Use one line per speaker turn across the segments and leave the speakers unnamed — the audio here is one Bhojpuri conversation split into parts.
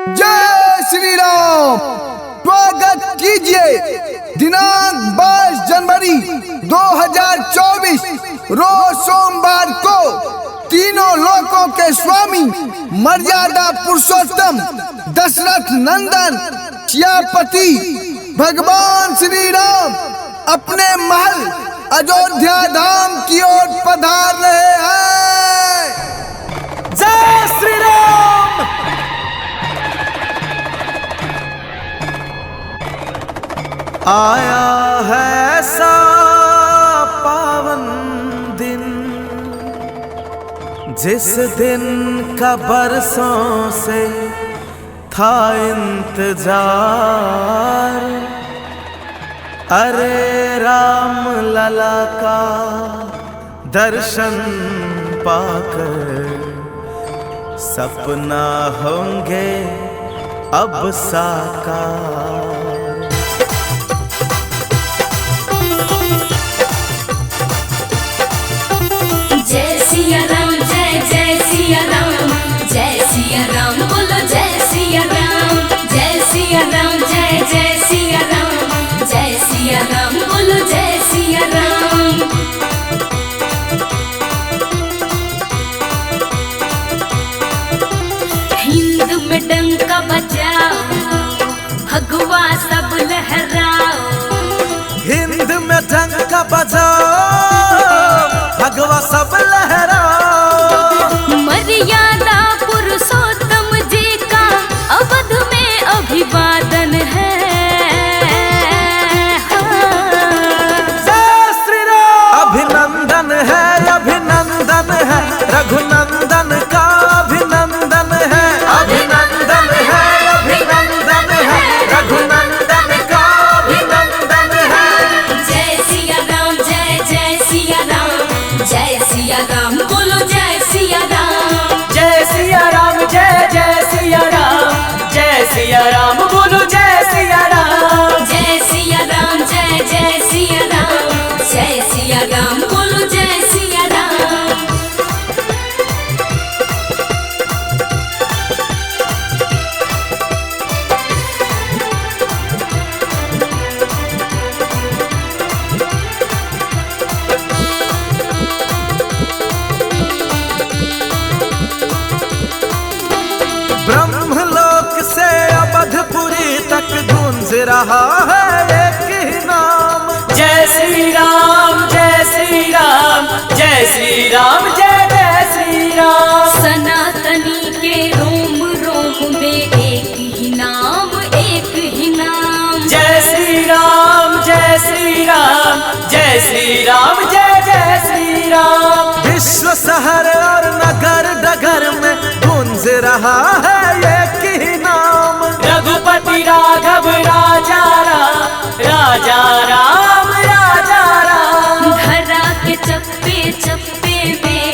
जय श्री राम। स्वागत कीजिए दिनांक 22 जनवरी 2024 रोज सोमवार को तीनों लोकों के स्वामी मर्यादा पुरुषोत्तम दशरथ नंदन सियापति भगवान श्री राम अपने महल अयोध्या धाम की ओर पधार रहे हैं।
जय श्री राम। आया है ऐसा पावन दिन, जिस दिन का बरसों से था इंतजार। अरे राम लला का दर्शन पाकर सपना होंगे अब साकार।
जय सिया राम, जय जय सिया राम, जय सिया राम, बोलो जय सिया राम, जय सिया राम, जय जय सिया राम, जय सिया राम, बोलो जय सिया राम। हिंद में डंका बजाओ, भगवा सब लहराओ।
हिंद में डंका बजाओ, भगवा सब लहराओ।
मर्यादा पुरुषोत्तम जी का अवध में अभिवादन है।
जय श्री राम। अभिनंदन है, अभिनंदन है, रघुनंदन का अभिनंदन है। अभिनंदन है, अभिनंदन है, रघुनंदन का अभिनंदन है।
जय सिया राम, जय जय सिया राम, जय सिया राम, बोलो जय सिया राम।
जय सिया राम, जय जय सिया राम, जय सिया राम, बोलो जय सिया राम।
जय सिया राम, जय जय सिया राम, जय सिया राम, बोलो जय सिया राम।
ब्रह्मलोक से अवधपुरी तक गूंज रहा है एक ही नाम।
जय श्री राम, जय श्री राम, जय श्री राम, जय जय श्री राम।
सनातनी के रोम रोम में एक ही नाम, एक ही नाम।
जय श्री राम, जय श्री राम, जय श्री राम, जय जय श्री राम।
विश्व शहर और नगर डगर में गूंज रहा है एक ही नाम।
रघुपति राघव राजा राम, राजा राम, राजा राम।
धरा के चप्पे चप्पे में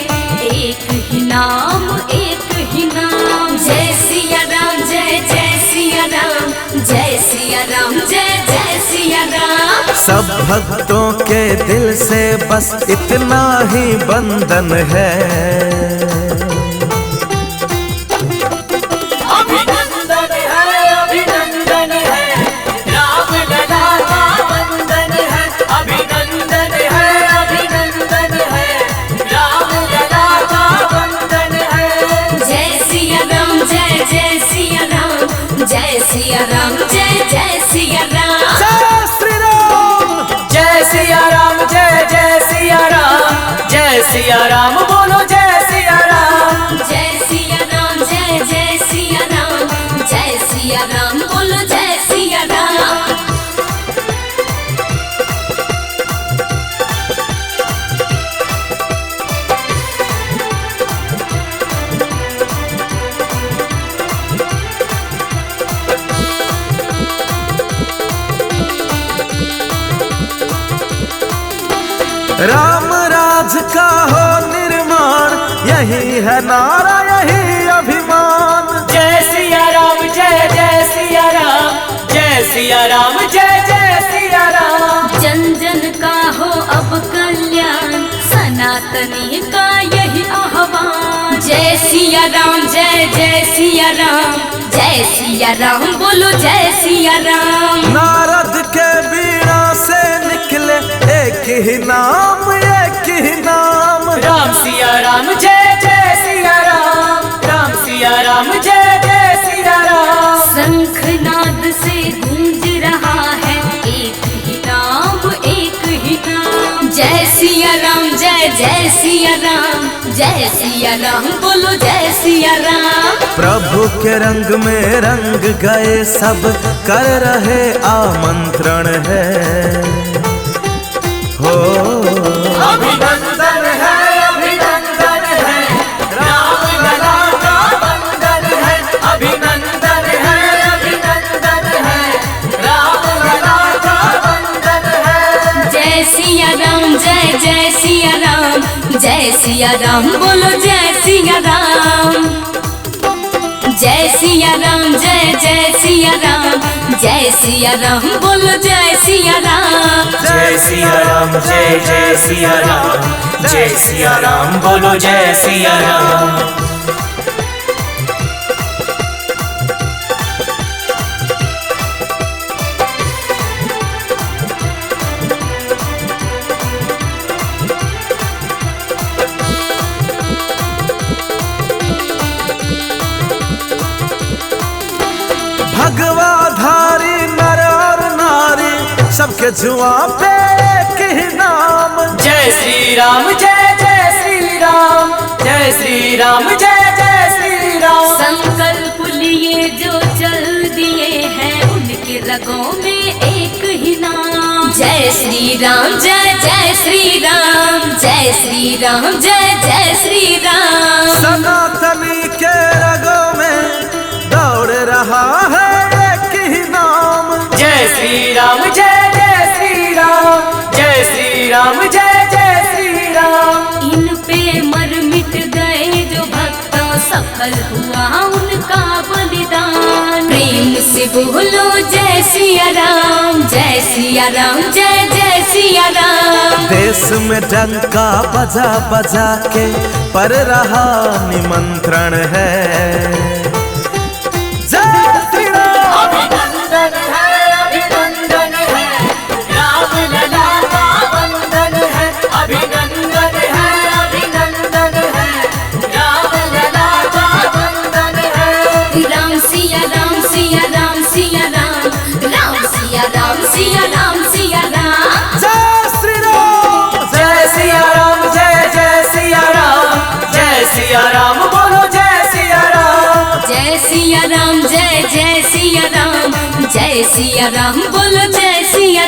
एक ही नाम, एक ही नाम। जय सिया राम, जय जय सिया राम, जय सिया राम, जय जय सिया राम।
सब भक्तों के दिल से बस इतना ही बंधन है।
अभिनंदन है, अभिनंदन है, राम लला का वंदन है। अभिनंदन है, अभिनंदन है, राम लला का वंदन है।
जय सिया राम, जय जय सिया राम, जय सिया राम, जय जय सिया राम।
जय श्री राम।
जय सिया राम, जय जय सिया राम, जय सिया राम, बोलो जय सिया राम।
जय सिया राम, जय जय सिया राम, जय सिया राम, बोलो जय सिया राम।
राम राज का हो निर्माण, यही है नारा, यही अभिमान।
जय सिया राम, जय जय सिया राम, जय सिया राम, जय जय सिया राम।
जन जन का हो अब कल्याण, सनातनी का यही आह्वान। जय सिया राम जय सिया राम, जय सिया राम बोलो जय सिया राम।
नारद के बीड़ा से निकले एक ही नाम, एक ही नाम।
राम सिया राम जय जय सिया राम, राम सिया राम जय जय सिया राम।
शंखनाद से गूंज रहा है एक ही नाम, एक ही नाम। जय सिया राम जय सिया राम, जय सिया राम बोलो जय सिया राम।
प्रभु के रंग में रंग गए सब, कर रहे आमंत्रण है हो।
अभिनंदन है, अभिनंदन है, राम लला का वंदन है। अभिनंदन है, अभिनंदन है, राम लला का वंदन है।
जय सिया राम जय सिया राम, जय सिया राम बोलो जय सिया राम। जय सिया राम जय सिया राम, जय सिया राम बोलो जय सिया राम।
जय सिया राम जय सिया राम, जय सिया राम बोलो जय सिया राम।
भगवाधारी नर और नारी सबके जुआ पे एक ही नाम।
जय श्री राम जय श्री राम, जय श्री राम जय श्री राम।
संकल्प लिए जो चल दिए हैं उनके रगों में एक ही नाम। जय श्री राम जय श्री राम, जय श्री राम जय श्री राम।
सनातनी के रगों में दौड़ रहा है एक ही नाम।
जय श्री राम जय श्री राम, जय श्री राम जय श्री राम।
इन पे मर मिट गए जो भक्तों, सफल हुआ उनका बलिदान। प्रेम से बोलो जय सिया राम जय सिया राम जय सिया राम।
देश में डंका बजा बजा के पर रहा निमंत्रण है। जय श्री राम।
अभिनंदन है, अभिनंदन है, राम लला का वंदन है। अभिनंदन है, अभिनंदन है, राम लला का वंदन है।
राम सिया राम सिया राम सिया राम, राम सिया राम सिया राम सिया राम।
जय श्री राम।
जय सिया राम जय सिया राम, जय सिया राम बोलो जय सिया राम।
जय सिया राम जय सिया राम, जय सिया राम बोलो जय सिया